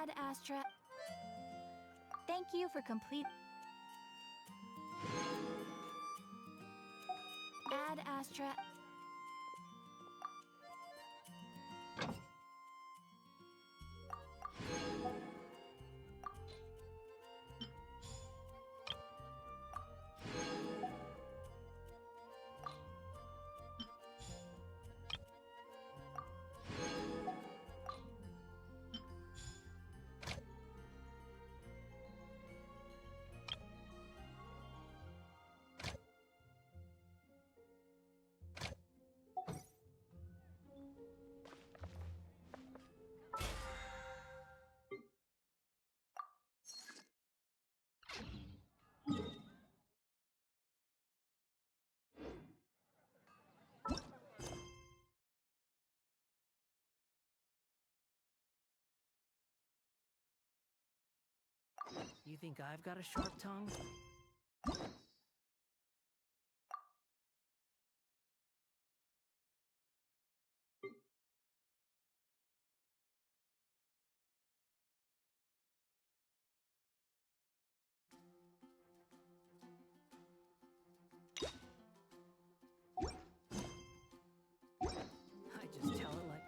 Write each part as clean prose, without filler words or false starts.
Ad Astra. Thank you for complete. Ad Astra. You think I've got a sharp tongue? I just tell it like...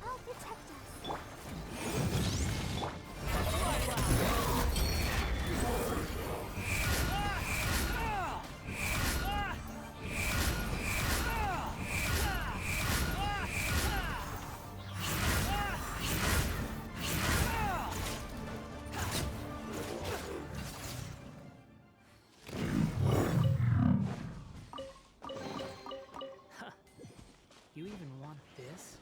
I'll protect us. You even want this?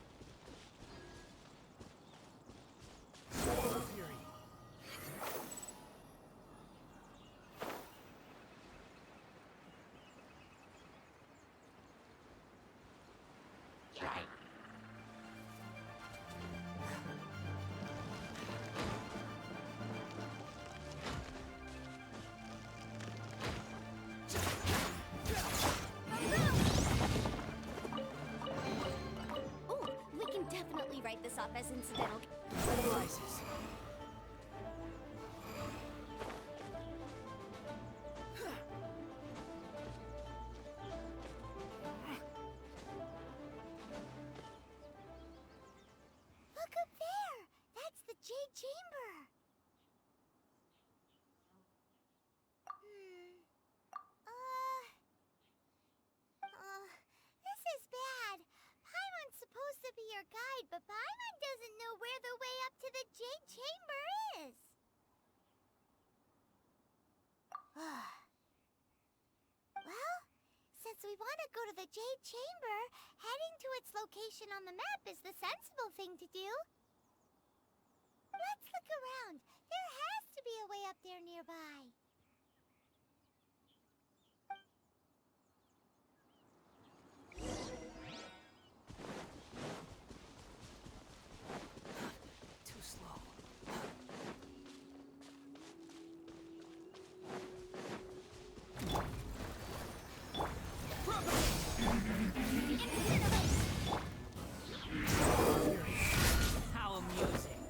Fury. Ooh, we can definitely write this off as incidental. Fertilizes. Look up there! That's the Jade Chamber! This is bad. Paimon's supposed to be your guide, but Paimon doesn't know where the way up to the Jade Chamber is. Well, since we want to go to the Jade Chamber, heading to its location on the map is the sensible thing to do. Let's look around. There has to be a way up there nearby. Too slow. How amusing.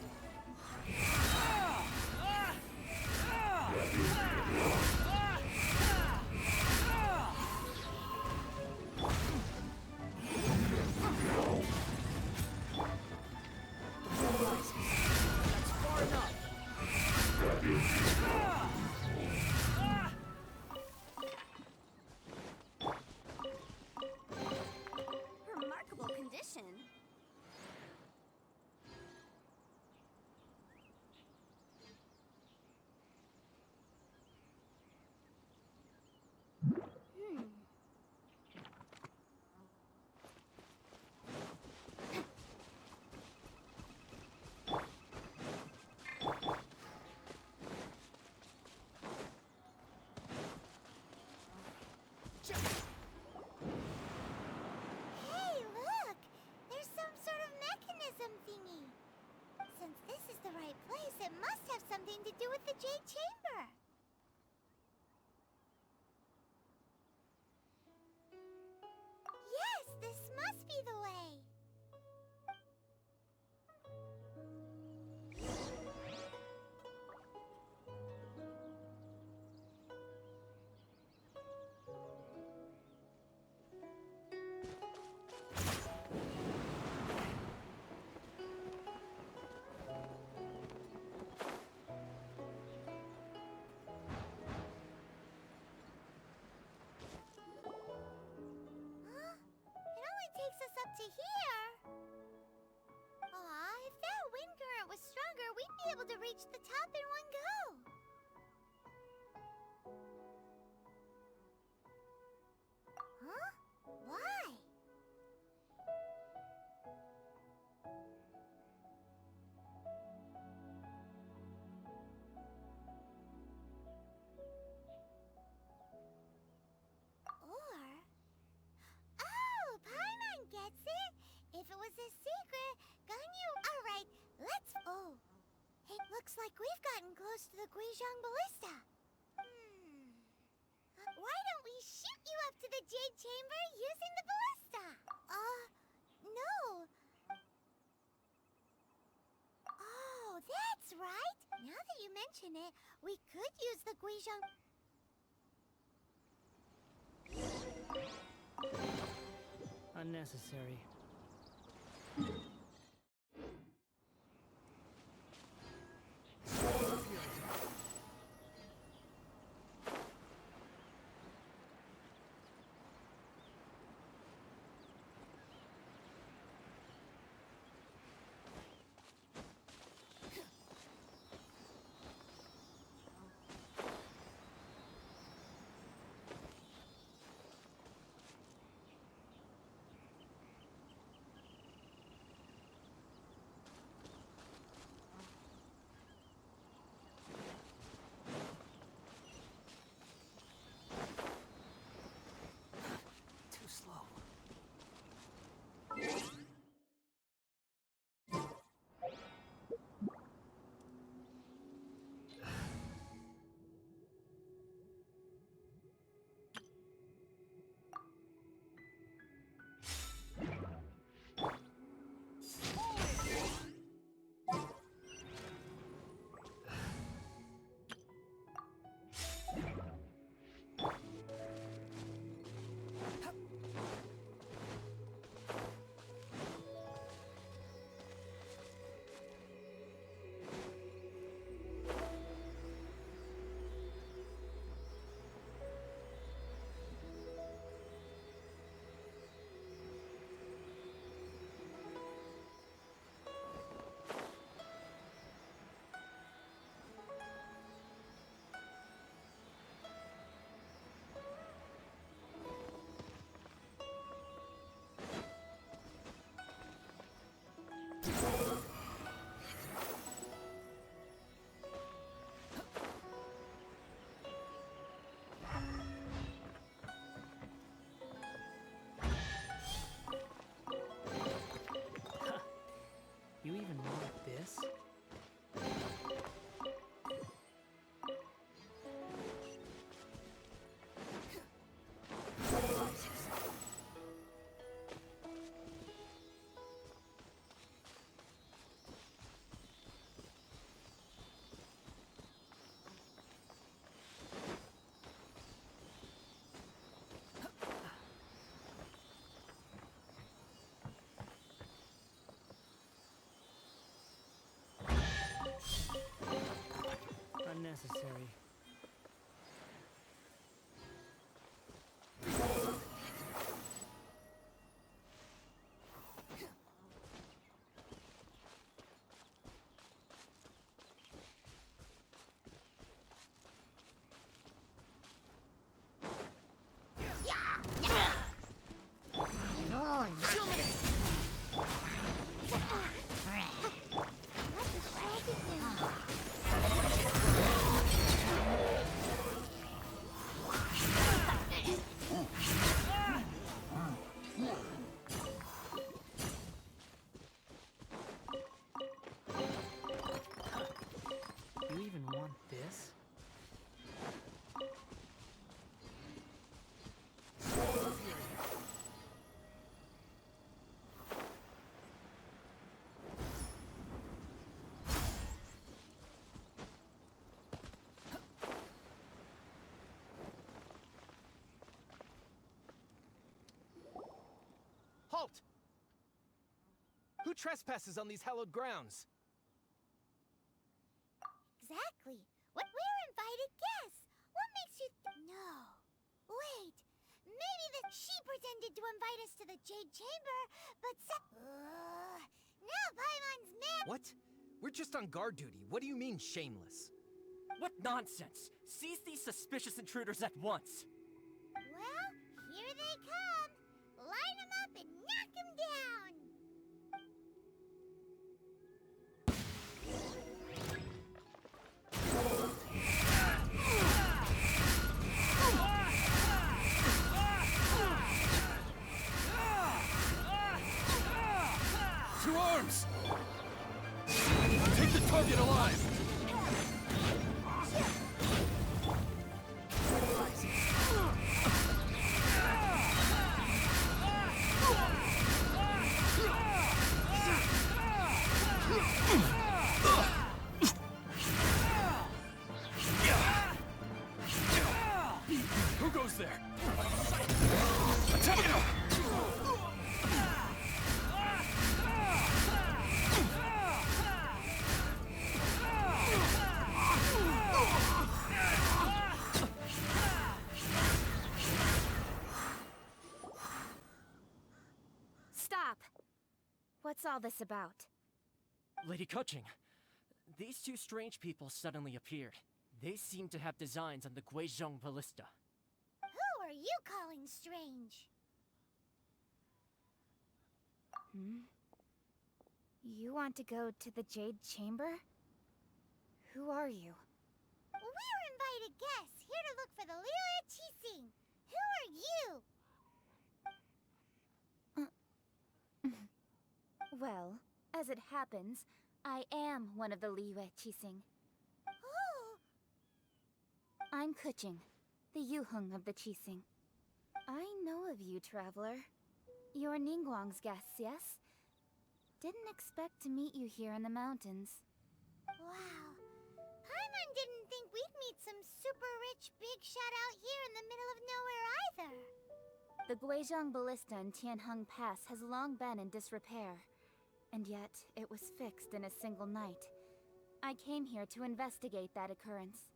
it must have something to do with the Jade Chamber. Yes, this must be the way. It only takes us up to here. Aw, if that wind current was stronger, we'd be able to reach the top in one go. Huh? Why? Oh, Paimon gets it. If it was a secret, Ganyu... Alright, let's... Oh. Hey, looks like we've gotten close to the Guizhong Ballista. Why don't we shoot you up to the Jade Chamber using the ballista? No. Oh, that's right. Now that you mention it, we could use the Guizhong... Unnecessary. Too slow. You even want this? Halt! Who trespasses on these hallowed grounds? Exactly. We're invited guests. What makes you No. Wait. Maybe she pretended to invite us to the Jade Chamber, but now Paimon's mad. What? We're just on guard duty. What do you mean, shameless? What nonsense! Seize these suspicious intruders at once! Well, here they come. Line them up and knock them down. To arms! Take the target alive! Who goes there? Attack him! Stop! What's all this about? Lady Kuching, these two strange people suddenly appeared. They seem to have designs on the Guizhong Ballista. Who are you calling strange? You want to go to the Jade Chamber? Who are you? We're invited guests here to look for the Liyue Qixing. Who are you? Well, as it happens, I am one of the Liyue Qixing. Oh, I'm Kuching, the Yuheng of the Qixing. I know of you, traveler. You're Ningguang's guests, yes? Didn't expect to meet you here in the mountains. wow. Paimon didn't think we'd meet some super rich big shot out here in the middle of nowhere either. The Guizhong Ballista in Tianheng Pass has long been in disrepair, and yet it was fixed in a single night. I came here to investigate that occurrence.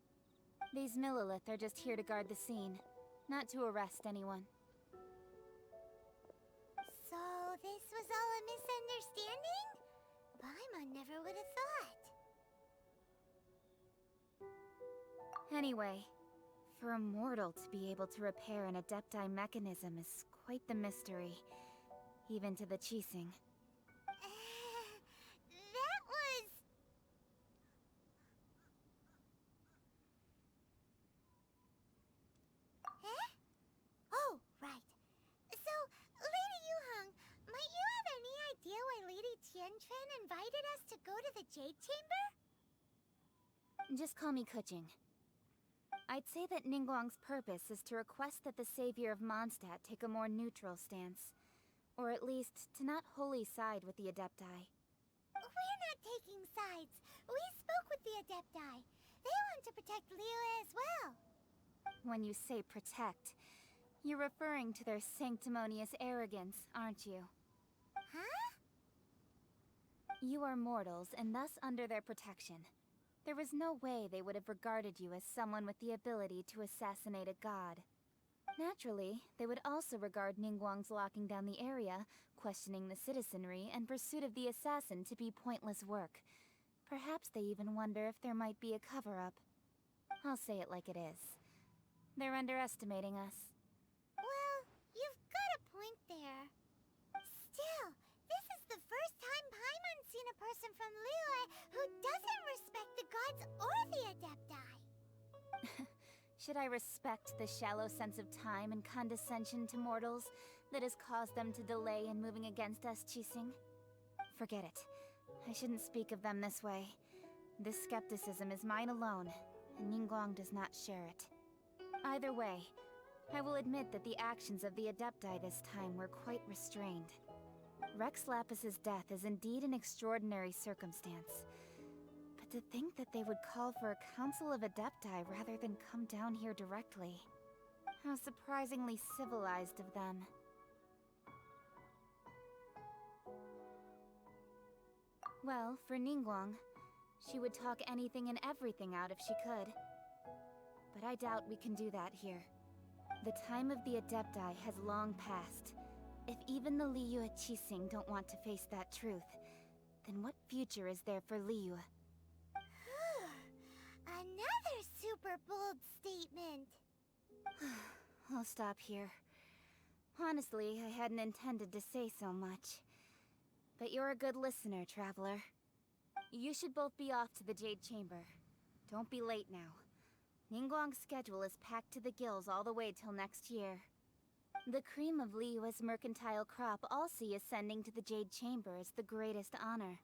These Millilith are just here to guard the scene, not to arrest anyone. So this was all a misunderstanding? Paimon never would have thought. Anyway, for a mortal to be able to repair an Adepti mechanism is quite the mystery, even to the Qixing. That was... Eh? Oh, right. So, Lady Yuheng, might you have any idea why Lady Tianquan invited us to go to the Jade Chamber? Just call me Kuching. I'd say that Ningguang's purpose is to request that the savior of Mondstadt take a more neutral stance. Or at least, to not wholly side with the Adepti. We're not taking sides. We spoke with the Adepti. They want to protect Liyue as well. When you say protect, you're referring to their sanctimonious arrogance, aren't you? Huh? You are mortals, and thus under their protection. There was no way they would have regarded you as someone with the ability to assassinate a god. Naturally, they would also regard Ningguang's locking down the area, questioning the citizenry, and pursuit of the assassin to be pointless work. Perhaps they even wonder if there might be a cover-up. I'll say it like it is. They're underestimating us. Well, you've got a point there. Still, this is the first time Paimon's seen a person from Liyue who doesn't respect the gods or the Adepti. Should I respect the shallow sense of time and condescension to mortals that has caused them to delay in moving against us, Qixing? Forget it. I shouldn't speak of them this way. This skepticism is mine alone, and Ningguang does not share it. Either way, I will admit that the actions of the Adepti this time were quite restrained. Rex Lapis's death is indeed an extraordinary circumstance. But to think that they would call for a council of Adepti rather than come down here directly. How surprisingly civilized of them. Well, for Ningguang, she would talk anything and everything out if she could. But I doubt we can do that here. The time of the Adepti has long passed. If even the Liyue Qixing don't want to face that truth, then what future is there for Liyue? Another super bold statement. I'll stop here. Honestly, I hadn't intended to say so much. But you're a good listener, Traveler. You should both be off to the Jade Chamber. Don't be late now. Ningguang's schedule is packed to the gills all the way till next year. The cream of Liyue's mercantile crop all see ascending to the Jade Chamber as the greatest honor.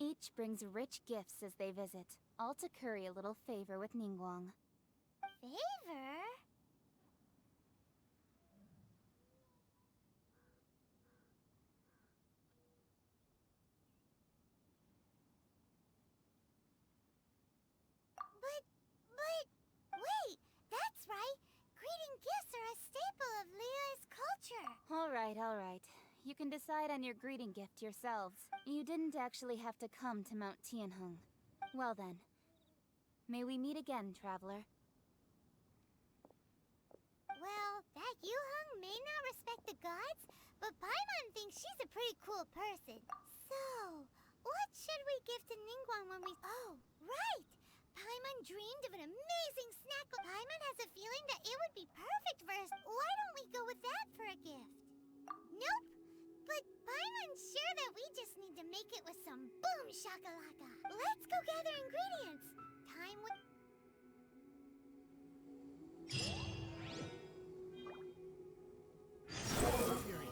Each brings rich gifts as they visit, all to curry a little favor with Ningguang. Favor? But, wait, that's right. Greeting gifts are a staple of Liyue's culture. All right. You can decide on your greeting gift yourselves. You didn't actually have to come to Mount Tianheng. Well then, may we meet again, Traveler. Well, that Yuheng may not respect the gods, but Paimon thinks she's a pretty cool person. So, what should we give to Ningguang when we... Oh, right! Paimon dreamed of an amazing snack. Paimon has a feeling that it would be perfect for us. Why don't we go with that for a gift? Nope! But Paimon's sure that we just need to make it with some boom shakalaka. Let's go gather ingredients. Time with... Fury.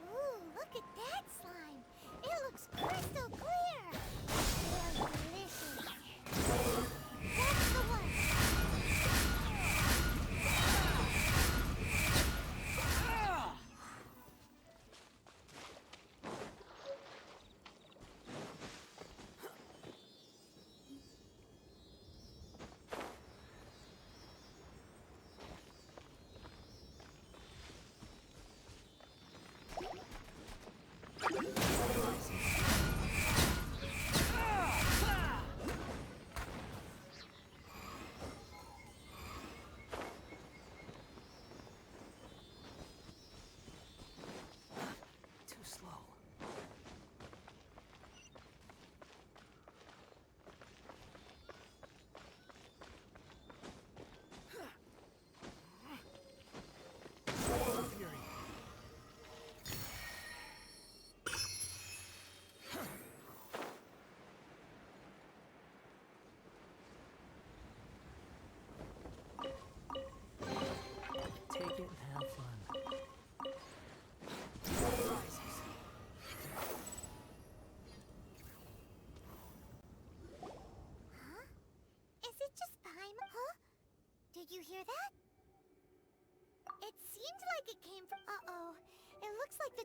Ooh, look at that slime. It looks crystal clear. Smells delicious. That's the one. Too slow. Fury. Take it and have fun. Rises. Huh? Is it just Paimon? Huh? Did you hear that? It seemed like it came from... Uh-oh. It looks like the...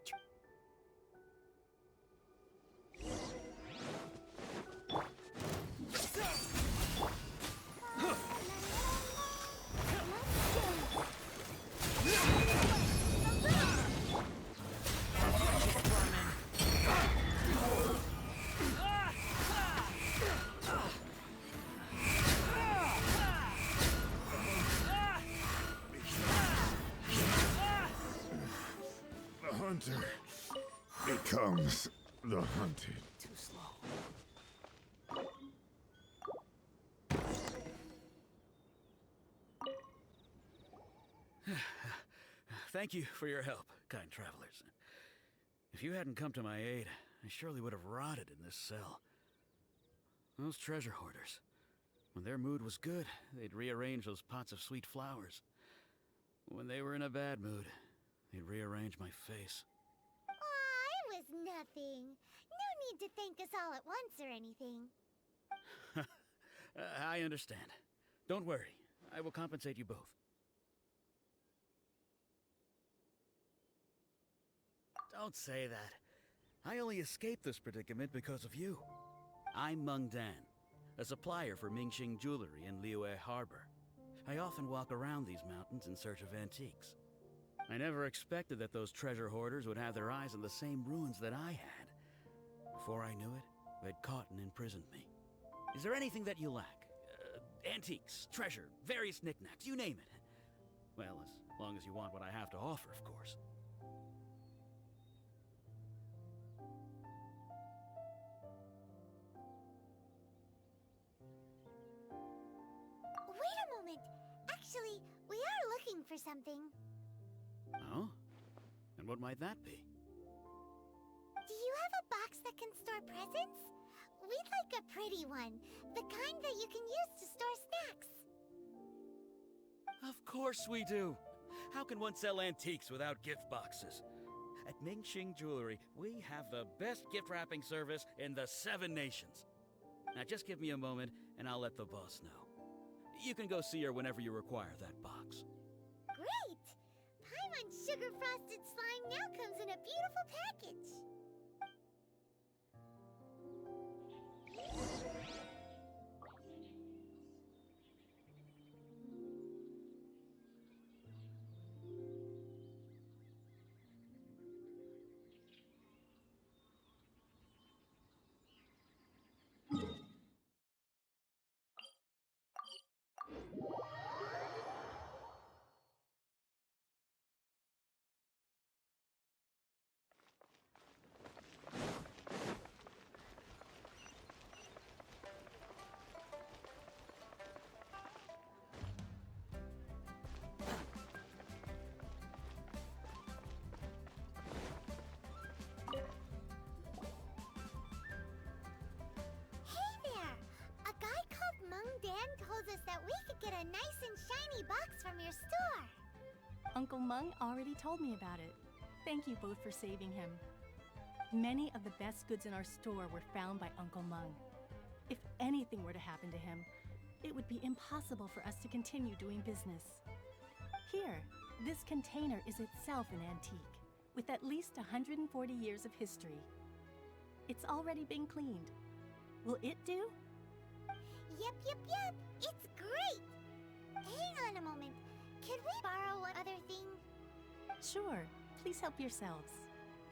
The hunter becomes the hunted. Too slow. Thank you for your help, kind travelers. If you hadn't come to my aid, I surely would have rotted in this cell. Those treasure hoarders. When their mood was good, they'd rearrange those pots of sweet flowers. When they were in a bad mood, they'd rearrange my face. Aw, it was nothing. No need to thank us all at once or anything. I understand. Don't worry. I will compensate you both. Don't say that. I only escaped this predicament because of you. I'm Meng Dan, a supplier for Mingxing Jewelry in Liyue Harbor. I often walk around these mountains in search of antiques. I never expected that those treasure hoarders would have their eyes on the same ruins that I had. Before I knew it, they'd caught and imprisoned me. Is there anything that you lack? Antiques, treasure, various knickknacks, you name it. Well, as long as you want what I have to offer, of course. Wait a moment. Actually, we are looking for something. Oh? And what might that be? Do you have a box that can store presents? We'd like a pretty one. The kind that you can use to store snacks. Of course we do. How can one sell antiques without gift boxes? At Mingxing Jewelry, we have the best gift wrapping service in the 7 nations. Now just give me a moment and I'll let the boss know. You can go see her whenever you require that box. Great! Paimon Sugar Frosted Slime now comes in a beautiful package. Us that we could get a nice and shiny box from your store. Uncle Meng already told me about it. Thank you both for saving him. Many of the best goods in our store were found by Uncle Meng. If anything were to happen to him, it would be impossible for us to continue doing business. Here, this container is itself an antique, with at least 140 years of history. It's already been cleaned. Will it do? Yep. It's great! Hang on a moment. Could we borrow one other thing? Sure. Please help yourselves.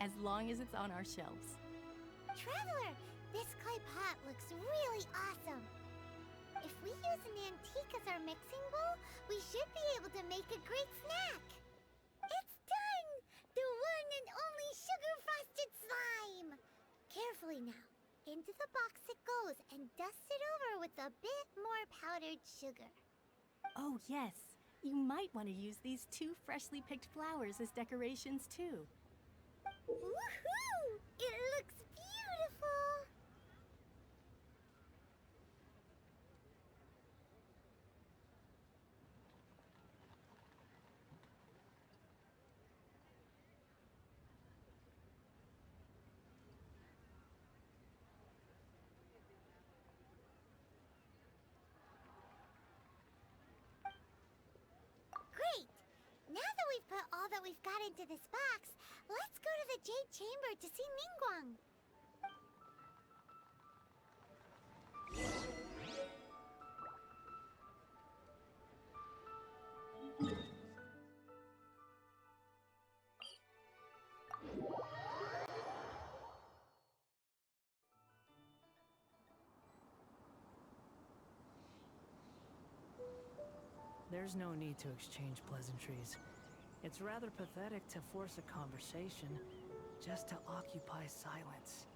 As long as it's on our shelves. Traveler, this clay pot looks really awesome. If we use an antique as our mixing bowl, we should be able to make a great snack. It's done! The one and only sugar-frosted slime! Carefully now. Into the box it goes and dust it over with a bit more powdered sugar. Oh, yes. You might want to use these 2 freshly picked flowers as decorations, too. Woohoo! It looks beautiful! Great! Now that we've put all that we've got into this box, let's go to the Jade Chamber to see Ningguang. There's no need to exchange pleasantries. It's rather pathetic to force a conversation just to occupy silence.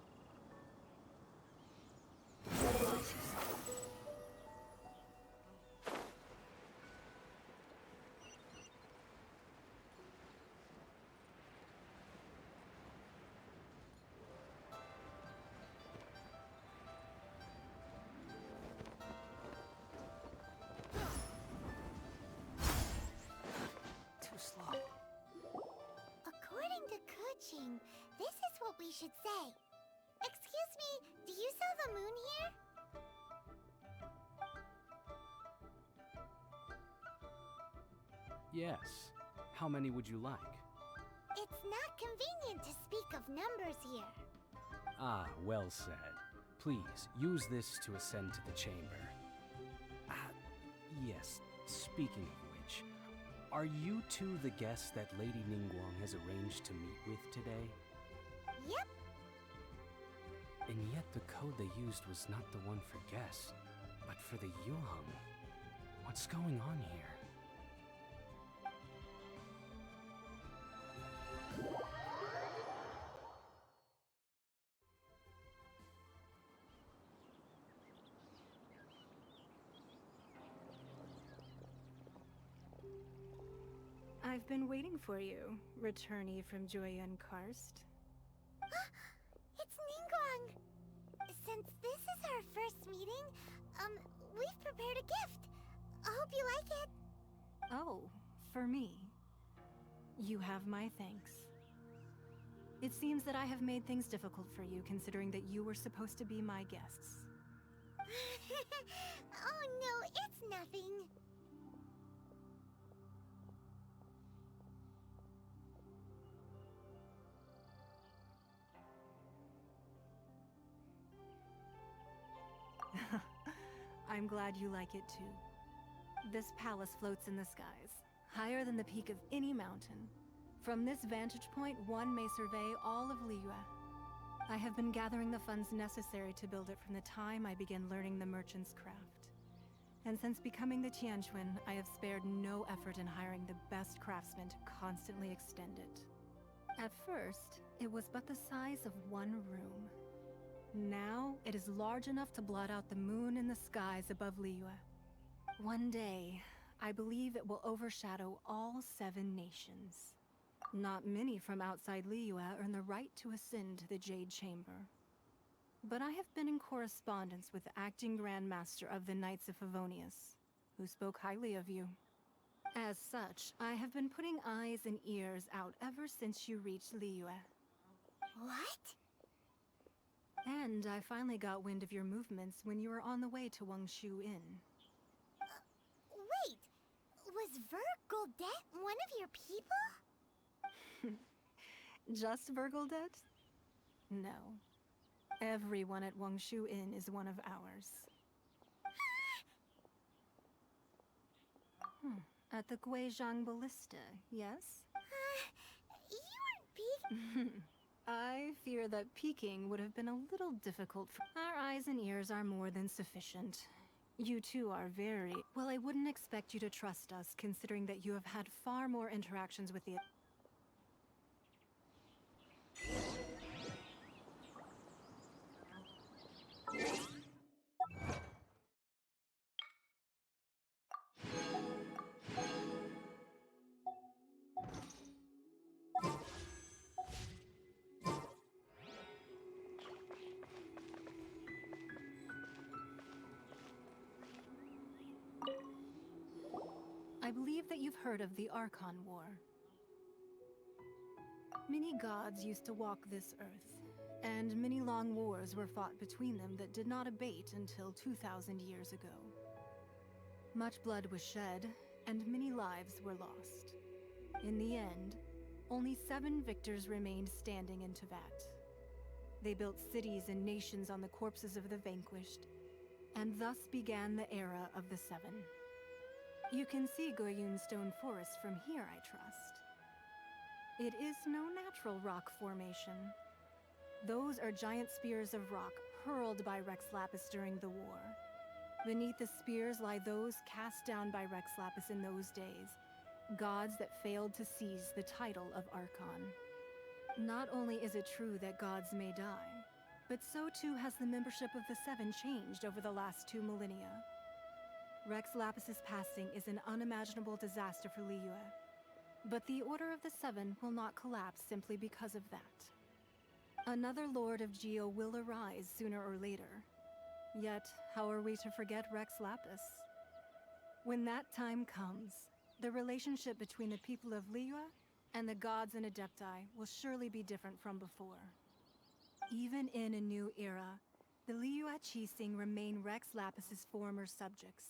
we should say. Excuse me, do you sell the moon here? Yes. How many would you like? It's not convenient to speak of numbers here. Ah, well said. Please, use this to ascend to the chamber. Yes, speaking of which, are you two the guests that Lady Ningguang has arranged to meet with today? Yep. And yet the code they used was not the one for guests, but for the Yuheng. What's going on here? I've been waiting for you, returnee from Joyun Karst. It's Ningguang! Since this is our first meeting, we've prepared a gift. I hope you like it. Oh, for me. You have my thanks. It seems that I have made things difficult for you, considering that you were supposed to be my guests. Oh no, it's nothing. I'm glad you like it too. This palace floats in the skies, higher than the peak of any mountain. From this vantage point, one may survey all of Liyue. I have been gathering the funds necessary to build it from the time I began learning the merchant's craft. And since becoming the Tianquan, I have spared no effort in hiring the best craftsmen to constantly extend it. At first, it was but the size of one room. Now, it is large enough to blot out the moon in the skies above Liyue. One day, I believe it will overshadow all 7 nations. Not many from outside Liyue earn the right to ascend to the Jade Chamber. But I have been in correspondence with the acting Grand Master of the Knights of Favonius, who spoke highly of you. As such, I have been putting eyes and ears out ever since you reached Liyue. What? And I finally got wind of your movements when you were on the way to Wangshu Inn. Wait! Was Vergoldet one of your people? Just Vergoldet? No. Everyone at Wangshu Inn is one of ours. At the Guizhang Ballista, yes? You weren't peek. I fear that peeking would have been a little difficult for— Our eyes and ears are more than sufficient. You two are very— Well, I wouldn't expect you to trust us, considering that you have had far more interactions with the— I believe that you've heard of the Archon War. Many gods used to walk this earth, and many long wars were fought between them that did not abate until 2,000 years ago. Much blood was shed, and many lives were lost. In the end, only 7 victors remained standing in Teyvat. They built cities and nations on the corpses of the vanquished, and thus began the era of the 7. You can see Goyun Stone Forest from here, I trust. It is no natural rock formation. Those are giant spears of rock hurled by Rex Lapis during the war. Beneath the spears lie those cast down by Rex Lapis in those days, gods that failed to seize the title of Archon. Not only is it true that gods may die, but so too has the membership of the 7 changed over the last 2 millennia. Rex Lapis's passing is an unimaginable disaster for Liyue, but the Order of the 7 will not collapse simply because of that. Another Lord of Geo will arise sooner or later. Yet, how are we to forget Rex Lapis? When that time comes, the relationship between the people of Liyue and the gods and Adepti will surely be different from before. Even in a new era, the Liyue Qixing remain Rex Lapis's former subjects.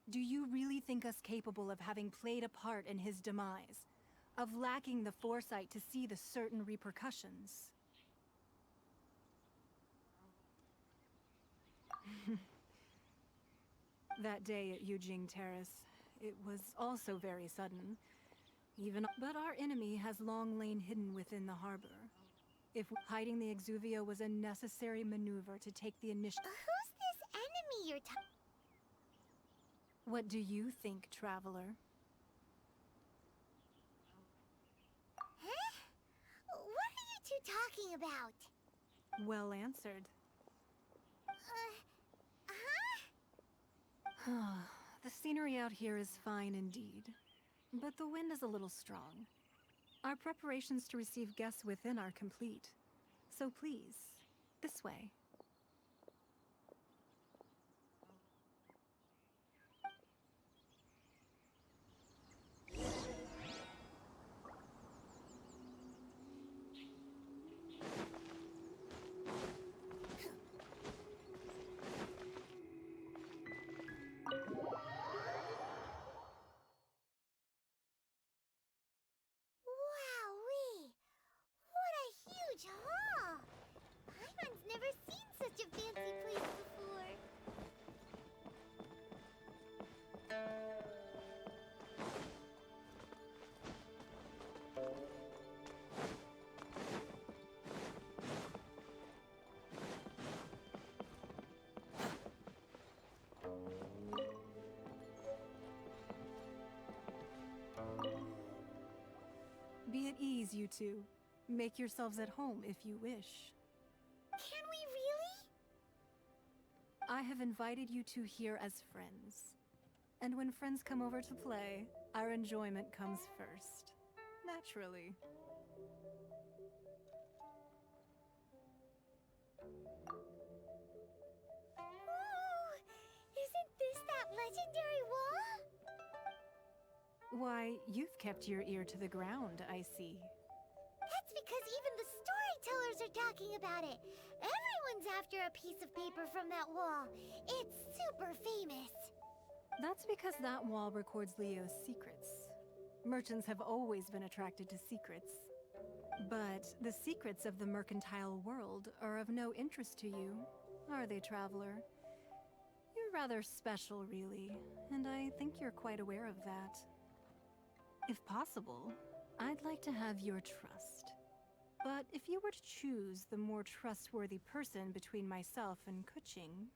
Do you really think us capable of having played a part in his demise? Of lacking the foresight to see the certain repercussions? That day at Yujing Terrace, it was also very sudden. But our enemy has long lain hidden within the harbor. If hiding the Exuvia was a necessary maneuver to take the initiative... Who's this enemy you're talking? What do you think, Traveler? Huh? What are you two talking about? Well answered. Huh? The scenery out here is fine indeed, but the wind is a little strong. Our preparations to receive guests within are complete. So please, this way. Wowee! What a huge hall! Paimon's never seen such a fancy place before. Be at ease, you two. Make yourselves at home if you wish. Can we really? I have invited you two here as friends. And when friends come over to play, our enjoyment comes first. Naturally. Ooh, isn't this that legendary wall? Why, you've kept your ear to the ground, I see. That's because even the storytellers are talking about it. Everyone's after a piece of paper from that wall. It's super famous. That's because that wall records Leo's secrets. Merchants have always been attracted to secrets. But the secrets of the mercantile world are of no interest to you, are they, Traveler? You're rather special, really, and I think you're quite aware of that. If possible, I'd like to have your trust. But if you were to choose the more trustworthy person between myself and Keqing...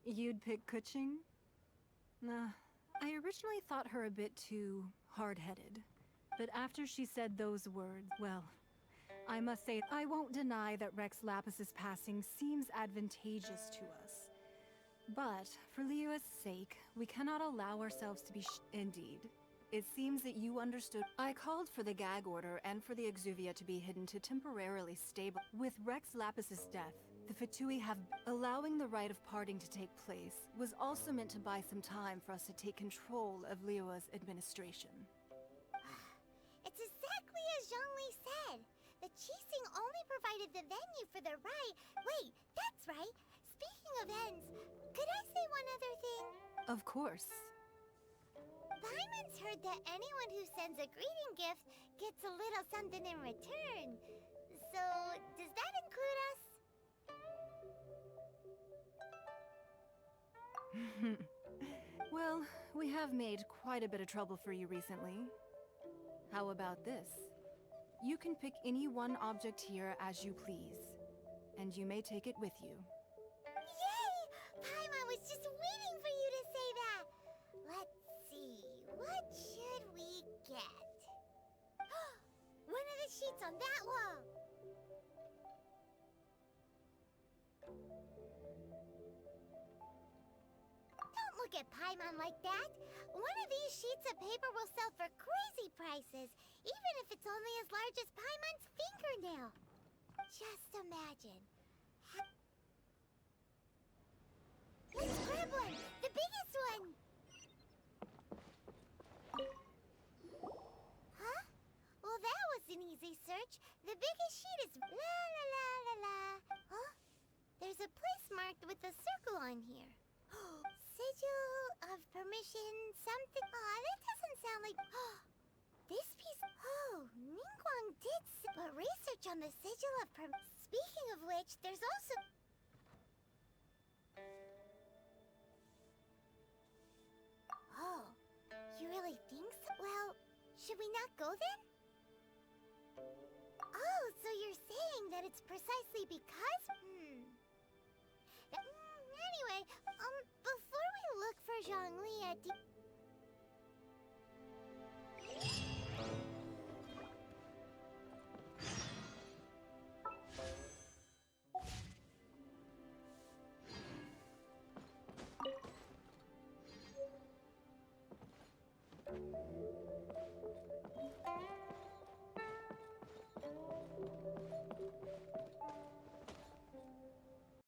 You'd pick Keqing? Nah, I originally thought her a bit too hard-headed. But after she said those words, well, I must say I won't deny that Rex Lapis's passing seems advantageous to us. But for Liyue's sake, we cannot allow ourselves to be Indeed. It seems that you understood. I called for the gag order and for the Exuvia to be hidden to temporarily stable. With Rex Lapis's death, the Fatui have... Allowing the rite of parting to take place was also meant to buy some time for us to take control of Liyue's administration. It's exactly as Zhongli said. The Qixing only provided the venue for the rite. Wait, that's right. Speaking of ends, could I say one other thing? Of course. Paimon's heard that anyone who sends a greeting gift gets a little something in return. So, does that include us? Well, we have made quite a bit of trouble for you recently. How about this? You can pick any one object here as you please, and you may take it with you. Yay! Paimon was just waiting for you to say that. Let's see, what should we get? One of the sheets on that wall. Don't will get Paimon like that. One of these sheets of paper will sell for crazy prices, even if it's only as large as Paimon's fingernail. Just imagine. Let's grab one! The biggest one! Huh? Well, that was an easy search. The biggest sheet is la la la la la. Huh? There's a place marked with a circle on here. Sigil of permission something. Aw, that doesn't sound like... This piece... Oh, Ningguang did but research on the sigil of Speaking of which, there's also... Oh, you really think so? Well, should we not go then? Oh, so you're saying that it's precisely because...